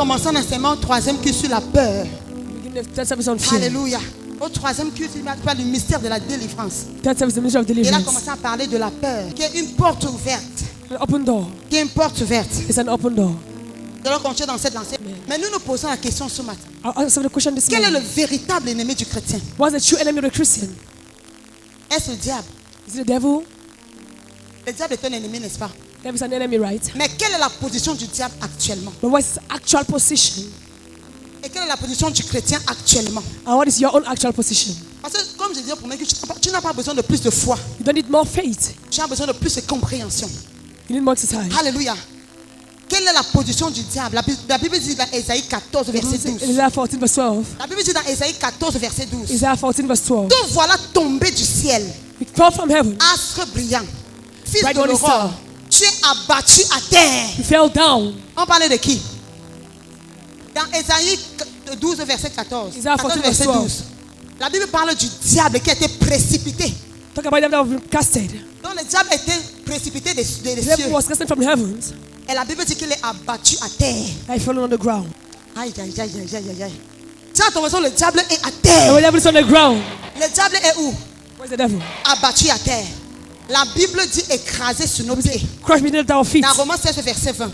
commencé un enseignement au 3e culte sur la peur. Third service on fear. Alléluia. Au 3e culte, il m'a parlé du mystère de la délivrance. Third service, the ministry of Il a deliverance. commencé à parler de la peur, qui est une porte ouverte. An open door. Qui est une porte ouverte. It's an open door. Nous allons continuer dans cette lancée. Mais nous nous posons la question ce matin. I'll answer the question this Quel est morning. le véritable ennemi du chrétien? What's the true enemy of the Christian? Est-ce le diable? Is it the devil? Le diable est un ennemi, n'est-ce pas? The devil is an enemy, right? Mais quelle est la position du diable actuellement? But what's his actual position? Et quelle est la position du chrétien actuellement? And what is your own actual position? Parce que comme je disais au premier culte, tu n'as pas besoin de plus de foi. You don't need more faith. Tu as besoin de plus de compréhension. You need more exercise. Alléluia. Quelle est la position du diable? La Bible dit dans Ésaïe 14, verset 12. Isaiah 14 verse 12. La Bible dit dans Ésaïe 14, verset 12. Isaiah 14 verse 12. Te voilà tombé du ciel, You fall from heaven. astre brillant, fils Bright de morning l'aurore. Tu es abattu à terre. You fell down. On parlait de qui? Dans Ésaïe 12, verset 14. Isaiah 14, 14, verset verse 12. La Bible parle du diable qui a été précipité. Talk about them that were casted. Donc le diable a été précipité des The cieux. devil was casted from the heavens. Et la Bible dit qu'il est abattu à terre. And he fell on the ground. Aïe, aïe, aïe, aïe, aïe, aïe. Tiens, attention, le diable est à And terre. when the devil is on the ground, Le diable est où? where's the devil? Abattu à terre. La Bible dit écrasé sous nos pieds. Crushed beneath our feet. Dans Romains 16, verset 20.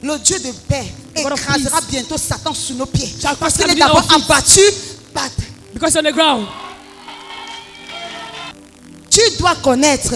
Le Dieu de paix God of écrasera peace bientôt Satan sous nos pieds. shall Parce crush qu'il est him beneath d'abord our feet. abattu. Because on the ground. Tu dois connaître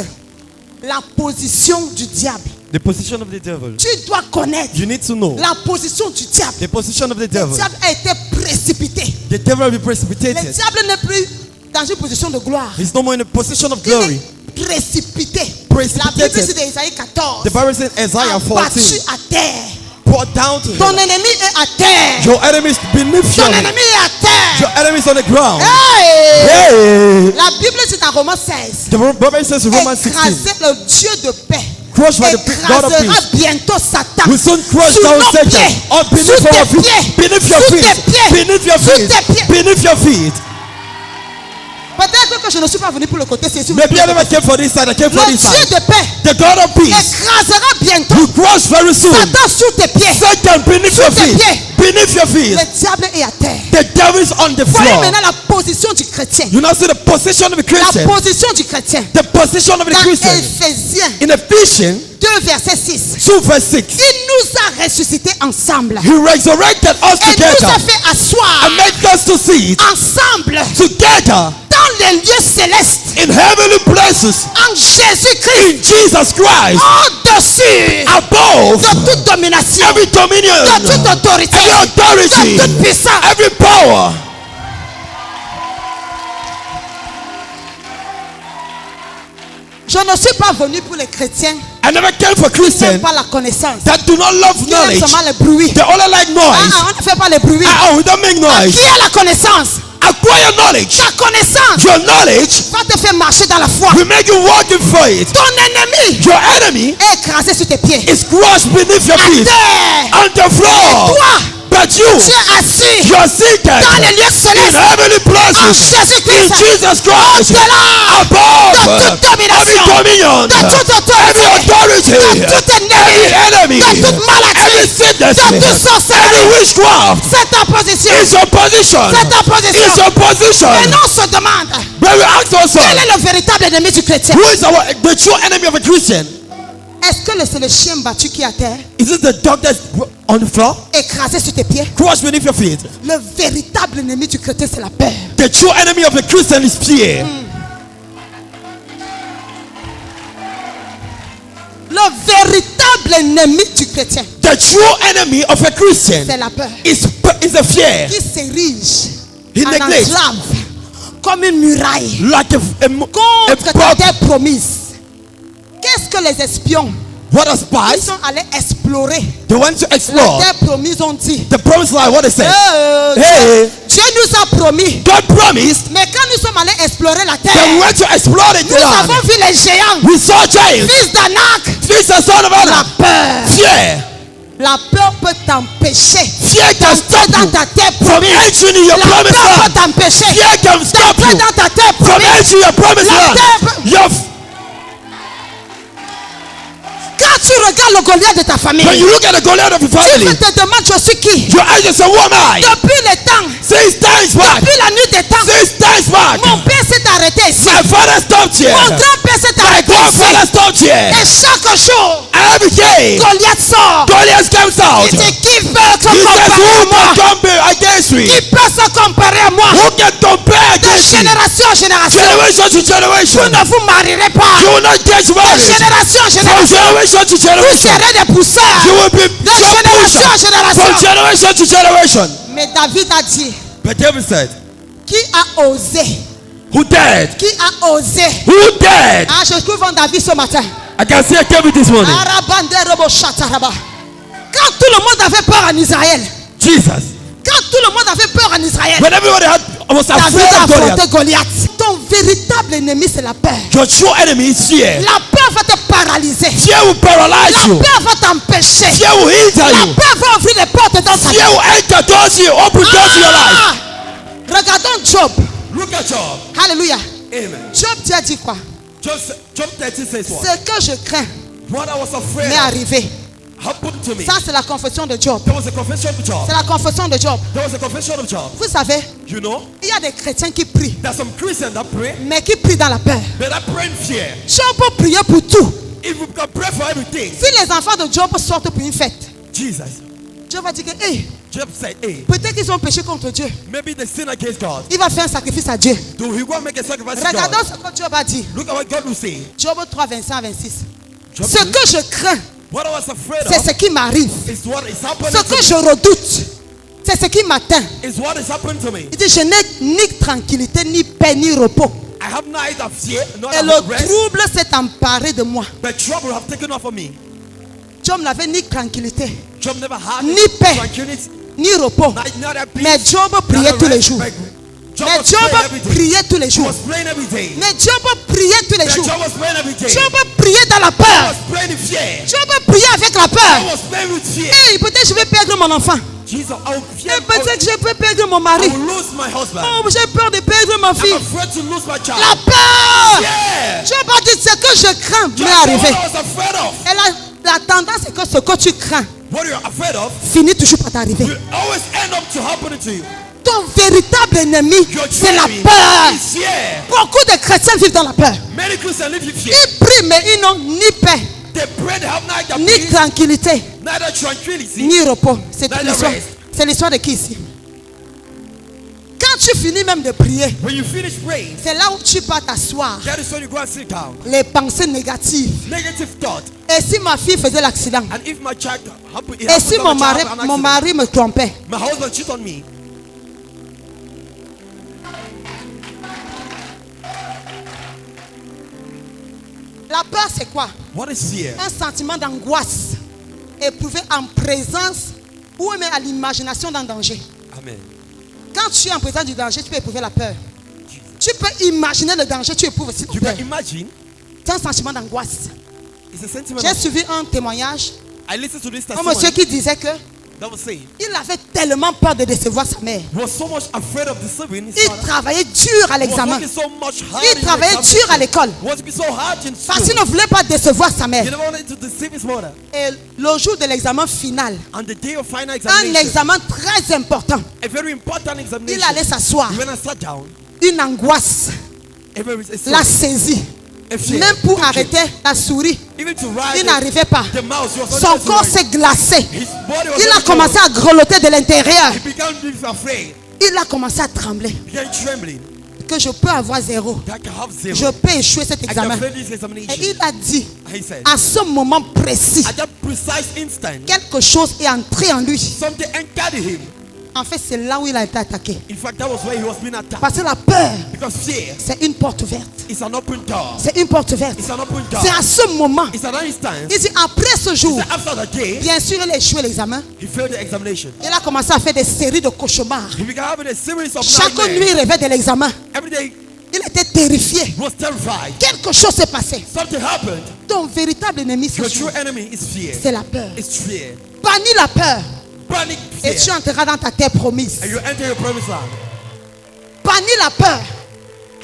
la position du diable. The position of the devil. Tu dois connaître You need to know la position du diable. the position of the Le devil. diable a été précipité. The devil will be Le precipitated. diable n'est plus dans une position de gloire. He's no more in a position of Il glory. est précipité. Precipitated. La Bible dit dans Isaïe 14. The Bible says Isaiah Abattu 14. à terre. Brought down to Ton him. ennemi est à terre. Your enemy is beneath Ton you. ennemi est à terre. Your enemy is on the ground. Hey! Hey! La Bible dit dans Romains 16. The Bible says in Romans 16. Écraser le Dieu de paix. Crushed by the God of Écrasera peace. bientôt Satan. We soon crush Sous down nos Satan. pieds. Or Sous beneath tes our feet. pieds. Beneath your Sous feet. tes pieds. Beneath your Sous feet. tes pieds. Beneath your feet. Peut-être que je ne suis pas venu pour le côté. C'est Maybe I never came for this side. I came for le this Dieu side. de paix The God of peace. écrasera bientôt You crush very soon. Satan sous tes pieds. Satan beneath Sous your tes feet. pieds. Beneath your feet. Le diable est à terre. The devil is on the Voyez floor. maintenant la position du chrétien. You now see the position of the La Christian. position du chrétien. The position of the Dans Christian. Éphésiens In Ephesians 2, verset 6. 2 verse 6. Il nous a ressuscités ensemble. He resurrected us Et nous together a fait asseoir and made us to sit ensemble together dans les lieux célestes in heavenly places en Jésus-Christ. in Jesus Christ, Au-dessus above de toute domination, every dominion, de toute autorité, every authority, de toute puissance. every power. Je ne suis pas venu pour les chrétiens I never came for qui n'aiment Christians pas la connaissance, that do not love qui aiment knowledge. seulement le bruit. They only like noise. On ne fait pas le bruit. We don't make noise. Qui a la connaissance? Acquire knowledge. Ta connaissance Your knowledge va te faire marcher dans la foi. will make you walk in faith. Ton ennemi Your enemy est écrasé sur tes pieds. is crushed beneath your À feet terre. on the floor. Toi, But you, tu es assis you are seated dans les lieux in célestes heavenly en places in Jésus-Christ. Jesus Christ, Au-delà above de toute domination, every dominion, de toute every autorité, authority, de tout every ennemi, enemy, de toute maladie, every sickness, de toute every sorcellerie. witchcraft. C'est ta position. Is your position. C'est ta position. Is your position. Et nous on se demande, But we ask quel ourselves, est le véritable ennemi du chrétien? who is the true enemy of a Christian? Est-ce que c'est le chien battu qui est à terre, Is it the dog that's on the floor, écrasé sur tes pieds? crushed beneath your feet? Le véritable ennemi du chrétien, c'est la peur. The true enemy of a Christian is fear. Le véritable ennemi du chrétien, The true enemy of a Christian c'est la peur. is a fear. Qui s'érige He en neglects enclave comme une muraille like a contre ta bug. terre promise. Qu'est-ce que les espions, What are ils spies? sont allés explorer They went to la explore terre promise, ont dit, the promised land. What they said? Dieu, Dieu nous a promis. God promised. Mais quand nous sommes allés explorer la They terre, went to explore the nous avons land. vu les géants, We saw giants. fils d'Anak. This is son of La Anna. peur. Fear. La peur peut t'empêcher Fear can stop dans you ta terre from promise. entering your La promised peur peut land. t'empêcher Fear can stop d'entrer you dans ta terre from promise. entering your promised La land. terre- Your Quand Quand tu regardes le Goliath de ta famille, When you look at the Goliath of your tu family, te demandes je suis qui? your eyes just say, who am I? Depuis le temps, Since times back. depuis la nuit des temps, Since times back. mon père s'est arrêté ici. My father stopped here. Mon grand-père s'est My arrêté grandfather ici. stopped here. Et chaque jour, Every day, Goliath sort. Goliath comes out. Il He dit qui peut se says, comparer who à moi? can come against me? Qui peut se comparer à moi? Who can compare De against me? génération en génération, Generation to generation. vous ne vous marierez pas. You will not get De married. génération en From génération, generation to vous generation. serez des pousseurs. You will be De génération en from génération. generation to generation. Mais David a dit, But David said, qui a osé? who dared? Qui a osé? Who dared? Ah, je trouve en David ce matin. I can see a David this morning. Quand tout le monde avait peur en Israël, Jesus. quand tout le monde avait peur en Israël, When everybody was David afraid a of Goliath, affronté Goliath. Ton véritable ennemi, c'est la peur. your true enemy is fear. La peur va te paralyser. Fear will paralyze La you. peur va t'empêcher. Fear will hinder La you. peur va ouvrir les portes dans ta vie. Fear will enter towards you, open doors to your life. Ah! Regardons Job. Look at Job. Alléluia. Amen. Job, tu as dit quoi? Job 13 says what? Ce que je crains What I was afraid m'est of arrivé. happened to me. Ça, c'est la confession de Job. There was a confession of Job. C'est la confession de Job. There was a confession of Job. Vous savez, You know, il y a des chrétiens qui prient, there's some Christians that pray, mais qui prient dans la peur. but that pray in fear. Job peut prier pour tout. If we can pray for everything, Si les enfants de Job sortent pour une fête, Jesus, Dieu va dire que, hey, Job said, hey, peut-être qu'ils ont péché contre Dieu. maybe they sin against God. Il va faire un sacrifice à Dieu. Do he go and make a sacrifice to Regardons God? ce que Job a dit. Look at what God will say. Job 3, 25, 26. Job Ce said, que je crains, what I was afraid c'est of ce qui m'arrive. is what is happening Ce que to je me. redoute, c'est ce qui m'atteint. Is what is happening to me. Il dit, je n'ai ni tranquillité, ni paix, ni repos. I have neither fear nor Et have le rest, trouble s'est emparé de moi. but trouble have taken off of me. Job n'avait ni tranquillité, Job never had Ni paix. tranquility, ni repos. neither peace, Mais Job priait neither tous les rest, jours. but Job Mais was Job praying every day. priait tous les He jours. was praying every day. Mais Job priait tous les But jours. Job was praying every day. Job priait dans la Job peur. was praying in fear. Job priait avec la Job peur. was praying with fear. Hey, peut-être je vais perdre mon enfant. Jesus, I will fear. Et peut-être je peux perdre mon mari. I will lose my husband. Oh, j'ai peur de perdre ma I'm fille. afraid to lose my child. La peur. Yeah. Job a dit ce que je crains Just m'est what arrivé. I was afraid of. Et la tendance c'est que ce que tu crains What you're afraid of finit toujours par t'arriver. will always end up to happening to you. Ton véritable ennemi, Your c'est la enemy peur. is fear. Beaucoup de chrétiens vivent dans la peur. Many Christians live in fear. Ils prient, mais ils n'ont ni paix, They pray, they have neither ni peace, tranquillité, neither tranquility. ni repos. C'est Neither l'histoire. rest. C'est l'histoire de qui ici? Quand tu finis même de prier, When you finish praying, c'est là où tu vas t'asseoir. that is when you go and sit down. Les pensées négatives. Negative thought. Et si ma fille faisait l'accident? And if my child happen, it Et happens si that mon my mari, child have an mon accident, mari me trompait? my husband cheat on me. La peur, c'est quoi? What is fear? Un sentiment d'angoisse éprouvé en présence ou même à l'imagination d'un danger. Amen. Quand tu es en présence du danger, tu peux éprouver la peur. Tu peux imaginer le danger, tu éprouves aussi la You peur. can imagine. C'est un sentiment d'angoisse. It's a sentiment. J'ai suivi un témoignage I listened to this d'un testimony monsieur qui disait que that was saying il avait tellement peur de décevoir sa mère. he was so much afraid of deceiving his Il father. travaillait dur à He was l'examen. working so much hard Il in travaillait the dur à l'école. He was so hard in Parce qu'il school. ne voulait pas décevoir sa He mère. never wanted to deceive his mother. Et le jour de l'examen final, On the day of final un examination, examen très important, a very important il examination, allait s'asseoir. he went and sat down. Une angoisse A very, a l'a fear, saisi. a fear. Même pour arrêter la souris, Even to ride il n'arrivait pas. the mouse, he was Son unable to corps ride. s'est glacé. His body was Il a very commencé cold. à grelotter de l'intérieur. He began to be afraid. Il a commencé à trembler. He began trembling. Que je peux avoir zéro. That I can have zero. Je peux échouer cet I can examen. fail this Et examination. il a dit, He said, à ce moment précis, at that precise instant, quelque chose est entré en lui. something entered him. En fait, c'est là où il a été attaqué. In fact, that was where he was being attacked. Parce que la peur, Because fear c'est une porte ouverte. is an open door. C'est une porte ouverte. It's an open door. C'est à ce moment. It's an instant. Il dit, après ce jour, After the day, bien sûr, il a échoué l'examen. he failed the examination. Il a commencé à faire des séries de cauchemars. He began having a series of Chaque nuit, nightmares. il rêvait de l'examen. Every day, Il était terrifié. he was terrified. Quelque chose s'est passé. Something happened. Ton véritable ennemi, Your c'est true enemy is fear. c'est la peur. It's fear. Bannis la peur Panic et tu fear. entreras dans ta terre promise. And you enter your promised land. Bannis la peur.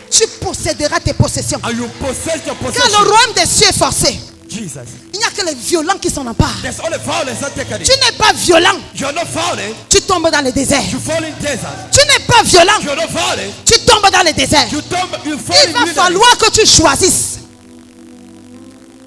Tu posséderas tes possessions. And you possess your Quand le possession. royaume des cieux est forcé, Jesus. Il n'y a que les violents qui s'en emparent. There's only violence that take Tu it. n'es pas violent, You're not violent. tu tombes dans le désert. You fall in desert. Tu n'es pas violent, You're not violent. tu tombes dans le désert. You fall Il in va wilderness. falloir que tu choisisses.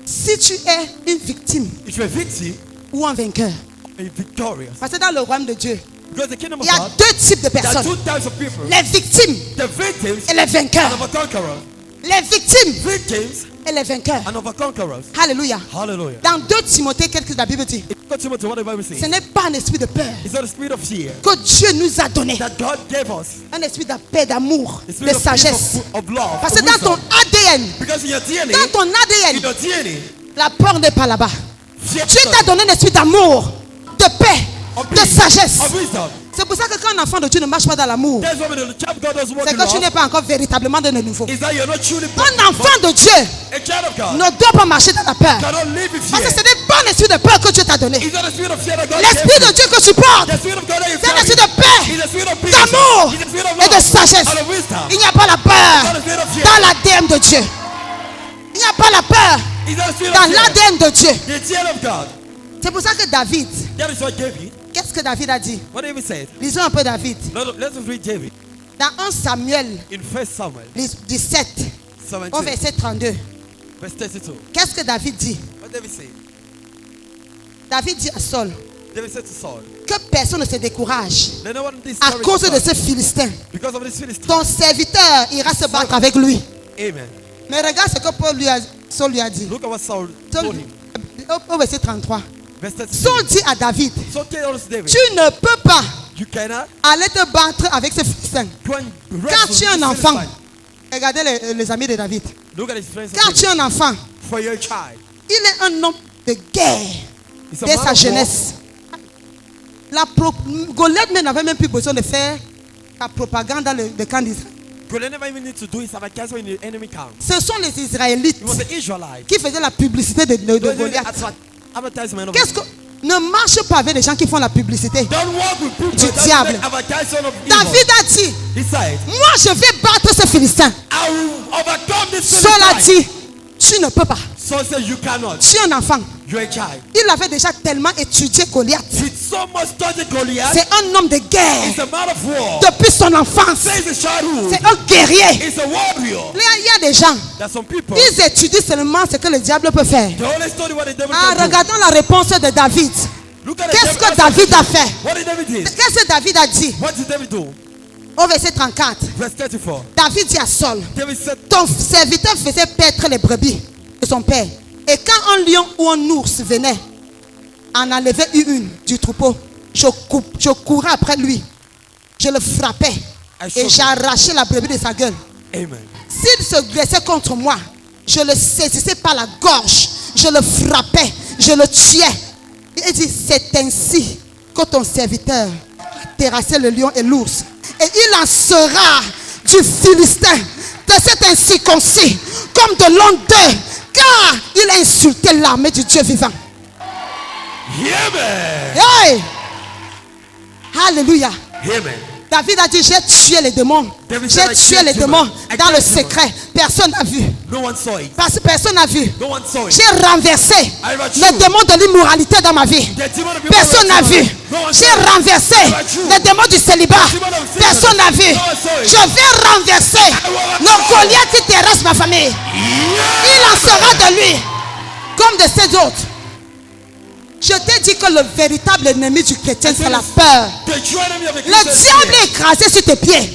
Si tu es une victime If you're a victim, ou un vainqueur. you're victorious. Parce que dans le royaume de Dieu, Because the kingdom of il y a God, deux types de there are personnes. two types of people. Les victimes The victims et les and vainqueurs. overconquerors. Les victimes Victims et les vainqueurs. and overconquerors. Alléluia. Hallelujah. Dans 2 Timothée, qu'est-ce que la Bible dit? In 2 Timothy, what the Bible says? Ce n'est pas un esprit de peur It's not the spirit of fear que Dieu nous a donné. that God gave us. Un esprit de paix, d'amour, The de spirit of peace, sagesse. of love, Parce of que dans ton wisdom. ADN, Because in your DNA, dans ton in ADN, your DNA, la peur n'est pas là-bas. fear Dieu t'a donné un esprit d'amour, de paix, of de peace, sagesse. of wisdom. C'est pour ça que quand un enfant de Dieu ne marche pas dans l'amour, That's why when the child of God doesn't walk c'est in que tu n'es love, pas encore véritablement de nouveau. is that you're not truly born. Un enfant de Dieu A child of God ne doit pas marcher dans la peur. cannot live in fear. Parce que ce n'est pas l'esprit de peur que Dieu t'a donné. It's not the spirit of fear that God L'esprit gave de you. Dieu que tu portes, The spirit of God that you c'est un carry. esprit de paix, It's the spirit of peace. d'amour It's the spirit of et de love sagesse. and of wisdom. Il n'y a pas la peur It's not the spirit of fear. dans l'ADN de Dieu. Il n'y a pas la peur It's not the spirit dans of fear. l'ADN de Dieu. The child of God. C'est pour ça que David, That is what David. qu'est-ce que David a dit? What David said. Lisons un peu David. Let's read David Dans 1 Samuel in 1 Samuel 17, au 17, verset 32. verse 32. Qu'est-ce que David dit? What David said? David dit à Saul David said to Saul, que personne ne se décourage let no one be à discouraged cause de of ce Philistin. because of this Philistine. Ton serviteur ira se battre avec lui. Amen. Mais regarde ce que Saul lui a dit. Look at what Saul Saul- told him. au verset 33. Verse 32. Saul dit à David, So tell us, David, tu ne peux pas you cannot aller te battre avec ce Philistin. go and Quand wrestle tu es with un this enfant, Philistine. regardez les amis de David. Look at his friends. Quand tu es un enfant, For your child. il est un homme de guerre It's a dès man sa of jeunesse. Goliath même n'avait même plus besoin de faire la propagande dans le camp d'Israël. war. God never even need to do his advertisement in the enemy camp. Ce sont les Israélites It was the Israelites. qui faisaient la publicité de Goliath. Advertisement of Qu'est-ce que ne marche pas avec les gens qui font la publicité. Don't walk with people Du that diable. make advertisement of evil. David a dit, He said, moi je vais battre ce Philistin. I will overcome this Saul a Philistine. dit, tu ne peux pas. Saul said, you cannot. Tu es un enfant. You're a child. Il avait déjà tellement étudié Goliath. With so much study Goliath, C'est un homme de guerre. he's a man of war. Depuis son enfance. Since his childhood, C'est un guerrier. he's a warrior. Il y a des gens, There's some people, ils étudient seulement ce que le diable peut faire. they only study what the devil Ah, can do. regardons la réponse de David. Look at the Qu'est-ce devil que David a fait? What did David do? Qu'est-ce que David a dit? What did David do? Au verset 34. Verse 34. David dit à Saul, David said, ton serviteur faisait paître les brebis de son père. Et quand un lion ou un ours venait en enlever une du troupeau, je courais après lui. Je le frappais et j'arrachais la brebis de sa gueule. Amen. S'il se blessait contre moi, je le saisissais par la gorge, je le frappais, je le tuais. Il dit, c'est ainsi que ton serviteur a terrassé le lion et l'ours. Et il en sera du Philistin, de cet incirconcis, comme de l'ondeur, car il a insulté l'armée du Dieu vivant. Amen. Hey! Alléluia. Amen. David a dit, j'ai tué les démons. David J'ai said, I tué killed les demons. démons I dans le killed demons. secret. Personne n'a vu. No one saw it. Parce que personne n'a vu. No one saw it. J'ai renversé overthrew les démons de l'immoralité dans ma vie. The demon of Personne n'a vu. immorality. No one J'ai saw it. renversé overthrew les démons du célibat. The demon of sin. Personne n'a vu. No one saw it. Je vais renverser overthrow le Goliath qui terrasse ma famille. Il en sera de lui comme de ces autres. Je t'ai dit que le véritable ennemi du chrétien, c'est la peur. The true enemy of the Le Christian diable est écrasé sur tes pieds.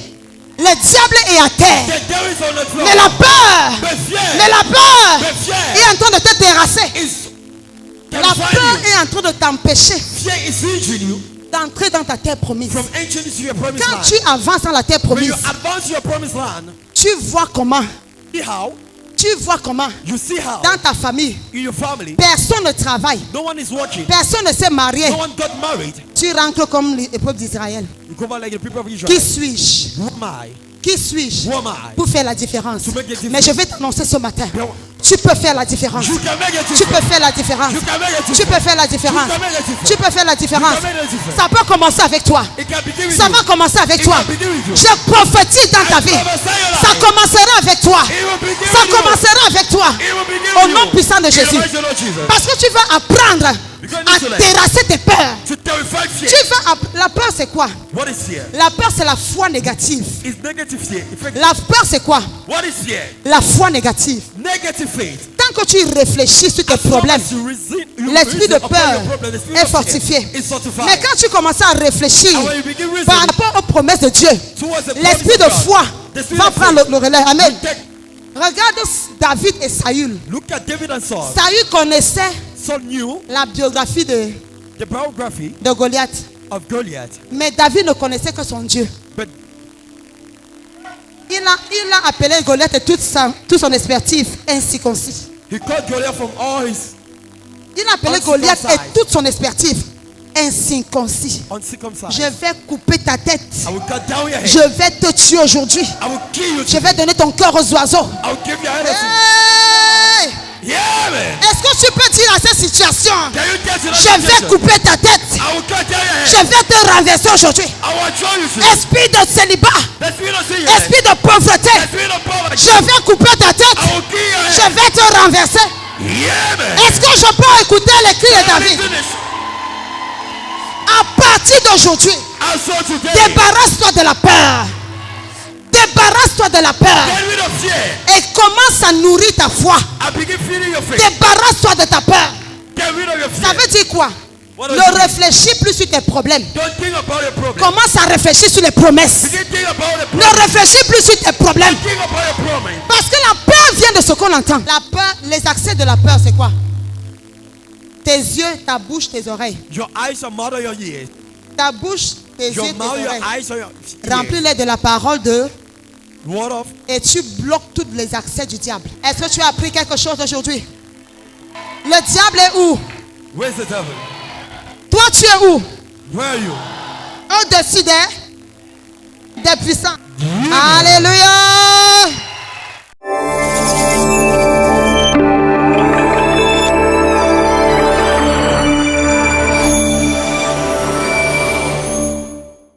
Le diable est à terre. The devil is on the floor. Mais la peur, But fear mais la peur But fear est en train de te terrasser. is La terrifying peur you. est en train de t'empêcher Fear is hindering you d'entrer dans ta terre promise. from entering into your promised Quand land. tu avances dans la terre When you promise, advance to your promised land, tu vois comment, you see how dans ta famille, in your family, personne ne travaille, no one is watching, personne ne s'est marié. no one got married. Tu rentres comme les peuples d'Israël. You come out like the people of Qui Israel. suis-je? Who am I? Qui suis-je Who am I? pour faire la différence? To make the difference. Mais je vais t'annoncer ce matin. Now, Tu peux faire la différence. You can make a Tu difference. peux faire la différence. You can make a Tu difference. peux faire la différence. You can make a difference. Tu peux faire la différence. You can make a difference. Ça peut commencer avec toi. It can begin with Ça you. va commencer avec It toi. can begin with you. Je prophétise dans ta vie. Ça commencera avec toi. It will begin Ça with you. commencera avec toi. It will begin Au with nom you. puissant de In the Jésus. mighty name of Jesus. Parce que tu vas apprendre à terrasser tes peurs. To terrify fear. La peur c'est quoi? What is fear? La peur c'est la foi négative. It's negative fear. La peur c'est quoi? What is fear? La foi négative. Negative faith. Tant que tu réfléchis sur tes problèmes, l'esprit de peur est fortifié. Mais quand tu commences à réfléchir par rapport aux promesses de Dieu, l'esprit de foi va prendre le relais. Amen. Regarde David et Saül. Look at David and Saul. Saül connaissait Saul knew la biographie de the biography Goliath. of Goliath. Mais David ne connaissait que son Dieu. But Il a appelé Goliath et toute son expertise incirconcis. he called Goliath from all his Il a appelé Goliath et toute son expertise incirconcis. uncircumcised. Je vais couper ta tête. I will cut down your head. Je vais te tuer aujourd'hui. I will kill you. Je vais donner ton cœur aux oiseaux. I will give your head a Hey! Yeah, man. Est-ce que tu peux dire à cette situation, Can you get to that je vais situation? couper ta tête. I will cut down your Je head. vais te renverser aujourd'hui. I will throw you to Esprit de célibat, the spirit of sin. esprit de pauvreté, The spirit of poverty. je vais couper ta tête. I will kill your Je head. vais te renverser. Yeah, man. Est-ce que je peux écouter les cris de David? Listen this. À partir d'aujourd'hui, I saw today. débarrasse-toi de la peur. Débarrasse-toi de la peur. Get rid of fear. Et commence à nourrir ta foi. I begin feeding your faith. Débarrasse-toi de ta peur. Get rid of your Ça fear. veut dire quoi? What does it Ne mean? réfléchis plus sur tes problèmes. Don't think about your problem. Commence à réfléchir sur les promesses. Begin think about the Ne problem. réfléchis plus sur tes problèmes. Think about your problem. Parce que la peur vient de ce qu'on entend. La peur, les accès de la peur, c'est quoi? Tes yeux, ta bouche, tes oreilles. Your eyes are mouth of your ears. Ta bouche, tes Your yeux, tes mouth, your oreilles. eyes are your ears. Remplis-les de la parole de... What of? Et tu bloques tous les accès du diable. Est-ce que tu as appris quelque chose aujourd'hui? Le diable est où? Where's the devil? Toi, tu es où? Where are you? Au-dessus des puissants. Alléluia.